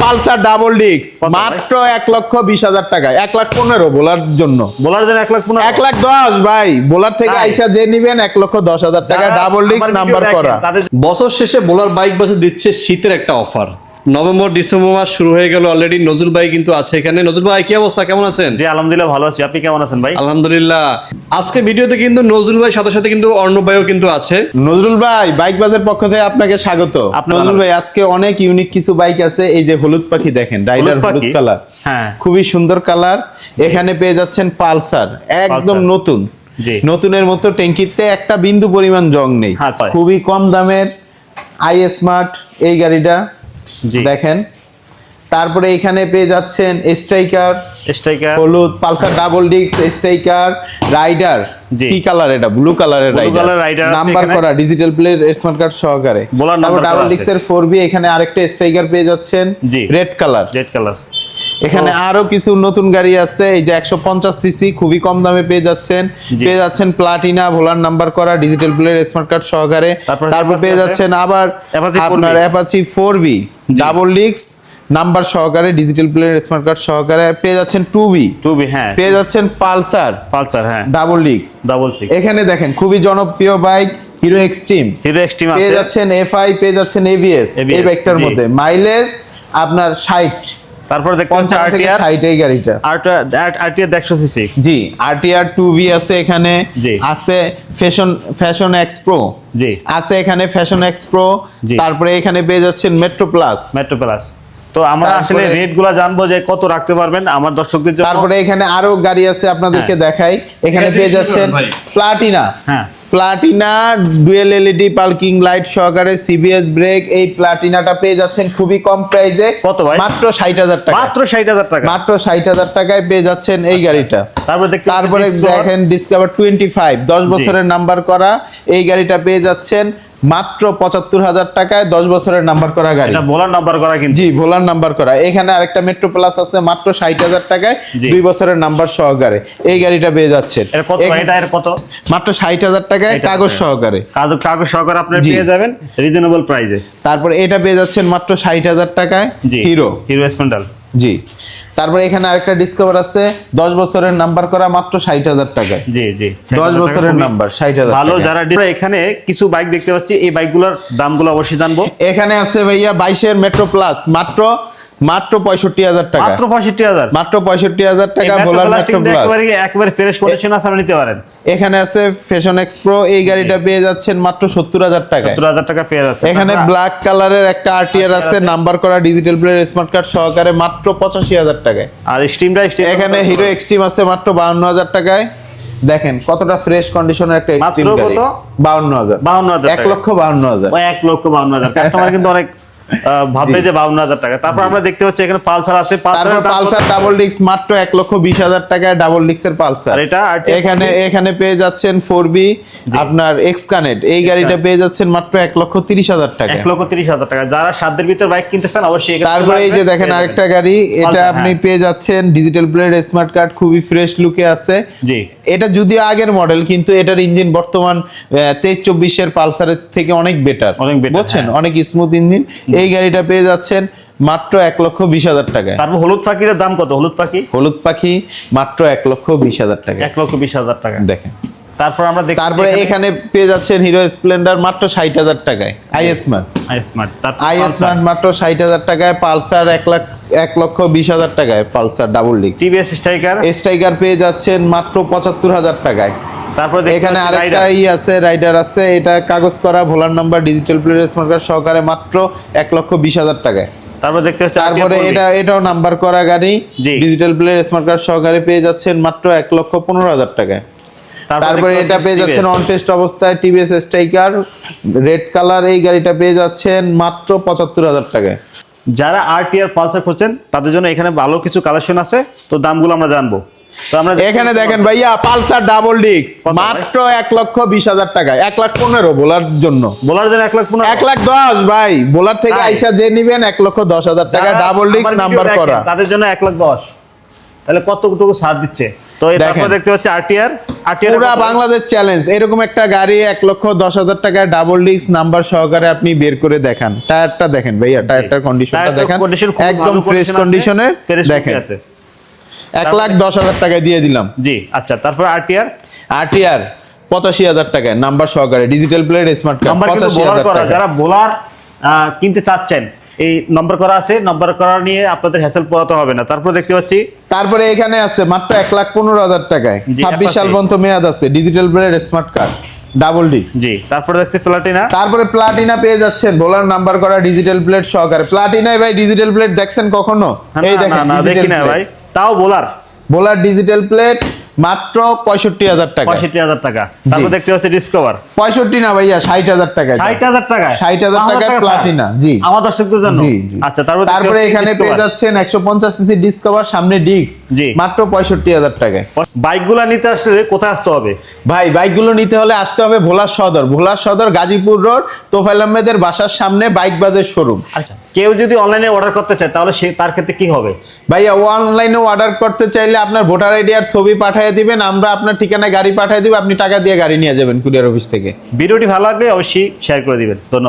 Pulsar double disk মাত্র 1,20,000 টাকা, 1,15,000 bowler জন্য। বোলার জন্য 1,15,000, 1,10,000 ভাই। বোলার থেকে আইসা যে নিবেন 1,10,000 টাকা, ডাবল ডিস্ক নাম্বার করা। বছর শেষে বোলার বাইক বাসে দিচ্ছে শীতের একটা অফার। নভেম্বর ডিসেম্বর মাস শুরু হয়ে গেল অলরেডি। নজরুল ভাই কিন্তু আছে এখানে। নজরুল ভাই কি অবস্থা, কেমন আছেন? জি আলহামদুলিল্লাহ ভালো আছি, আপনি কেমন আছেন ভাই? আলহামদুলিল্লাহ। আজকে ভিডিওতে কিন্তু নজরুল ভাই সাথে সাথে কিন্তু অর্ণব ভাইও কিন্তু আছে। নজরুল ভাই বাইক বাজার পক্ষ থেকে আপনাকে স্বাগত। নজরুল ভাই আজকে অনেক ইউনিক কিছু বাইক আছে। এই যে হলুদ পাখি দেখেন, রাইডার হলুদ কালার, হ্যাঁ খুবই সুন্দর কালার। এখানে পেয়ে যাচ্ছেন পালসার, একদম নতুন, নতুনের মতো, ট্যাঙ্কিতে একটা বিন্দু পরিমাণ জং নেই, খুবই কম দামের আই স্মার্ট এই গাড়িটা দেখেন। তারপরে এখানে পেয়ে যাচ্ছেন স্ট্রাইকার হলুদ, Pulsar double disc, striker, rider. কি কালার এটা? ব্লু কালারের রাইডার, নাম্বার করা, ডিজিটাল প্লেট, স্মার্ট কার্ড সহকারে। তারপর ডাবল ডিস্কের 4B। এখানে আরেকটা স্ট্রাইকার পেয়ে যাচ্ছেন রেড কালার। এখানে আরো কিছু নতুন গাড়ি আছে। এই যে 150 সিসি, খুবই কম দামে পেয়ে যাচ্ছেন প্লাটিনা, ভোলার নাম্বার করা, ডিজিটাল প্লেট, স্মার্ট কার্ড সহকারে। তারপর পেয়ে যাচ্ছেন আবার আপনার Apache 4B double disc number সহকারে, ডিজিটাল প্লেট, স্মার্ট কার্ড সহকারে। পেয়ে যাচ্ছেন 2B, হ্যাঁ। পেয়ে যাচ্ছেন পালসার, হ্যাঁ, ডাবল ডিস্ক। এখানে দেখেন খুবই জনপ্রিয় বাইক হিরো এক্সট্রিম। পেয়ে যাচ্ছেন FI, পেয়ে যাচ্ছেন ABS এই বাইকটার মধ্যে। মাইলেজ আপনার 60। তারপর দেখুন 60 এই গাড়িটা RTR 100 সিসি। জি, RTR 2B আছে এখানে, আছে ফ্যাশন এক্স প্রো, আছে এখানে ফ্যাশন এক্স প্রো। তারপরে এখানে পেয়ে যাচ্ছেন মেট্রো প্লাস। তো আমরা আসলে রেটগুলো জানবো যে কত রাখতে পারবেন আমার দর্শকদের জন্য। তারপরে এখানে আরো গাড়ি আছে আপনাদেরকে দেখাই। এখানে পেয়ে যাচ্ছেন Platina, Platina dual LED parking light সহকারে, CBS ব্রেক। এই প্লাটিনাটা পেয়ে যাচ্ছেন খুবই কম প্রাইসে। কত ভাই? মাত্র 60,000 টাকা। মাত্র 60,000 টাকা, মাত্র 60,000 টাকায় পেয়ে যাচ্ছেন এই গাড়িটা। তারপরে দেখেন ডিসকভার 25 10 বছরের নাম্বার করা এই গাড়িটা পেয়ে যাচ্ছেন মাত্র 75,000 টাকায়, 10 বছরের নাম্বার করা গাড়ি। এটা ভোলার নাম্বার করা কিন্তু। জি, ভোলার নাম্বার করা। এখানে আরেকটা মেট্রো প্লাস আছে মাত্র 60,000 টাকায়, 2 বছরের নাম্বার সহকারে এই গাড়িটা পেয়ে যাচ্ছেন। এর কত? মাত্র 60,000 টাকায় কাগজ সহকারে। কাগজ সহকারে আপনি পেয়ে যাবেন রিজনেবল প্রাইসে। তারপর এটা পেয়ে যাচ্ছেন মাত্র 60,000 টাকায় হিরো স্প্লেন্ডার। জি, তারপরে এখানে আরেকটা ডিসকভার আছে 10 বছরের নাম্বার করা মাত্র 60,000 টাকায়। 10 বছরের নাম্বার 60,000। ভালো। যারা এখানে কিছু বাইক দেখতে পাচ্ছি, এই বাইকগুলোর দামগুলো অবশ্যই জানবো। এখানে আছে ভাইয়া 22 এর মেট্রো প্লাস মাত্র 65,000 টাকা। মাত্র 65,000, মাত্র 65,000 টাকা ভোলার মেট্রো প্লাস। একবারে ফ্রেশ কন্ডিশন আছে, আপনি নিতে পারেন। এখানে আছে ফ্যাশন এক্স প্রো, এই গাড়িটা পেয়ে যাচ্ছেন মাত্র 70,000 টাকা। 70,000 টাকা পেয়ে যাচ্ছে। এখানে ব্ল্যাক কালারের একটা RTR আছে নাম্বার করা, ডিজিটাল প্লেট, স্মার্ট কার্ড সহকারে মাত্র 85,000 টাকায়। আর স্টিমটা এখানে হিরো এক্সট্রিম আছে মাত্র 52,000 টাকায়। দেখেন কতটা ফ্রেশ কন্ডিশনের একটা এক্সট্রিম গাড়ি। 52,000, 1,52,000। 1,52,000 কাস্টমার কিন্তু অনেক ভাববে যে 52,000 টাকা। তারপর আমরা দেখতে পাচ্ছি এখানে পালসার আছে। পালসার ডাবল ডিস্ক মাত্র 1,20,000 টাকায়, ডাবল ডিস্কের পালসার। এখানে পেয়ে যাচ্ছেন 4B আপনার এক্স কানেক্ট এই গাড়িটা পেয়ে যাচ্ছেন মাত্র 1,30,000 টাকা। 1,30,000 টাকা। যারা সাধ্যের ভিতর বাইক কিনতে চান অবশ্যই। তারপরে এই যে দেখেন আরেকটা গাড়ি, এটা আপনি পেয়ে যাচ্ছেন ডিজিটাল প্লেট, স্মার্ট কার্ড, খুবই ফ্রেশ লুকে আছে। এটা যদিও আগের মডেল, কিন্তু এটার ইঞ্জিন বর্তমান 23-24 এর পালসারের থেকে অনেক বেটার, বুঝছেন, অনেক স্মুথ ইঞ্জিন। এই গাড়িটা পেয়ে যাচ্ছেন মাত্র 1,20,000 টাকায়। তারপর হলুদ পাখির দাম কত? হলুদ পাখি মাত্র 1,20,000 টাকা। 1,20,000 টাকা দেখেন। তারপরে এখানে পেয়ে যাচ্ছেন হিরো স্প্লেন্ডার মাত্র 60,000 টাকায়। আই স্মার্ট মাত্র 60,000 টাকায়। পালসার 1,20,000 টাকায়, Pulsar double disk. TVS striker পেয়ে যাচ্ছেন মাত্র 75,000 টাকায়। তারপরে এখানে আরেকটা আছে রাইডার আছে, এটা কাগজ করা, ভোলার number, digital plate, smart card সহকারে মাত্র 1,20,000 টাকায়। তারপরে এটাও নাম্বার করা গাড়ি, ডিজিটাল প্লেট, স্মার্ট কার্ড সহকারে পেয়ে যাচ্ছেন মাত্র 1,15,000 টাকায়। তারপরে এটা পেয়ে যাচ্ছেন অন টেস্ট অবস্থায় টিভিএস স্ট্রাইকার রেড কালার, এই গাড়িটা পেয়ে যাচ্ছেন মাত্র 75,000 টাকায়। যারা RTR পালসার খুঁজছেন তাদের জন্য এখানে ভালো কিছু কালেকশন আছে, তো দামগুলো আমরা জানবো। তো আমরা এখানে দেখেন ভাইয়া পালসার ডাবল ডিস্ক মাত্র 1,20,000 টাকায়, 1,15,000 বোলার জন্য। 1,10,000 ভাই। বোলার থেকে আইসা যে নিবেন 1,10,000 টাকা, ডাবল ডিস্ক নাম্বার করা। তাদের জন্য 1,10,000। তাহলে কতটুকু ছাড় দিচ্ছে? তো এই তারপর দেখেন। দেখতে পাচ্ছি আরটিআর পুরা বাংলাদেশ চ্যালেঞ্জ, এরকম একটা গাড়ি 1,10,000 টাকায় ডাবল ডিস্ক নাম্বার সহকারে আপনি বের করে দেখান। টায়ারটা দেখেন ভাইয়া, টায়ারটার কন্ডিশনটা টায়ারটার দেখেন, condition খুব একদম ভালো ফ্রেশ condition আছে, কন্ডিশনে fresh দেখেন। আছে। 1,10,000 টাকায় দিয়ে দিলাম। জি আচ্ছা, তারপর আরটিআর আরটিআর 85,000 টাকায় নাম্বার সহকারে, digital plate, smart card, number কিন্তু বোলার 85,000 করা, টাকা। যারা বোলার কিনতে চাচ্ছেন এই নাম্বার করা আছে, নাম্বার করা নিয়ে আপনাদের হ্যাসেল পোহাতে হবে না। তারপর দেখতে পাচ্ছি তারপরে এখানে আছে মাত্র 1,15,000 টাকায়, জি, 26 সাল Apache। পর্যন্ত মেয়াদ আছে, digital plate, smart card, double disc. জি, তারপর দেখছি প্লাটিনা। তারপরে প্লাটিনা পেয়ে যাচ্ছেন, বোলার নাম্বার করা, ডিজিটাল প্লেট সহকারে। প্লাটিনায় ভাই ডিজিটাল প্লেট দেখছেন কখনো? এই দেখেন না ডিজিটাল দেখি না ভাই, তাও বোলার বোলার ডিজিটাল প্লেট মাত্র 65,000 টাকা। 65,000 টাকা। তারপর দেখতে পাচ্ছি ডিসকভার 65 না ভাইয়া, 60,000 টাকায়। 60,000 টাকায়, 60,000 টাকায় প্লাটিনা। জি আমার দর্শকদের জন্য। জি জি। আচ্ছা, তারপর তারপরে এখানে পেয়ে যাচ্ছেন 150 সিসি ডিসকভার, সামনে ডিস্ক, জি। মাত্র 65,000 টাকায়। বাইকগুলা নিতে আসলে কোথায় আসতে হবে? ভাই বাইকগুলো নিতে হলে আসতে হবে ভোলা সদর, ভোলা সদর গাজীপুর রোড, তোফায়েল আহমেদের বাসার সামনে বাইক বাজার শোরুম। আচ্ছা, কেউ যদি অনলাইনে অর্ডার করতে চায় তাহলে তার ক্ষেত্রে কি হবে? ভাইয়া অনলাইনে অর্ডার করতে চাইলে আপনার ভোটার আইডি আর ছবি পাঠিয়ে দিবেন, আমরা আপনার ঠিকানায় গাড়ি পাঠিয়ে দিব, আপনি টাকা দিয়ে গাড়ি নিয়ে যাবেন কুরিয়ার অফিস থেকে। ভিডিওটি ভালো লাগলে অবশ্যই শেয়ার করে দিবেন। ধন্যবাদ।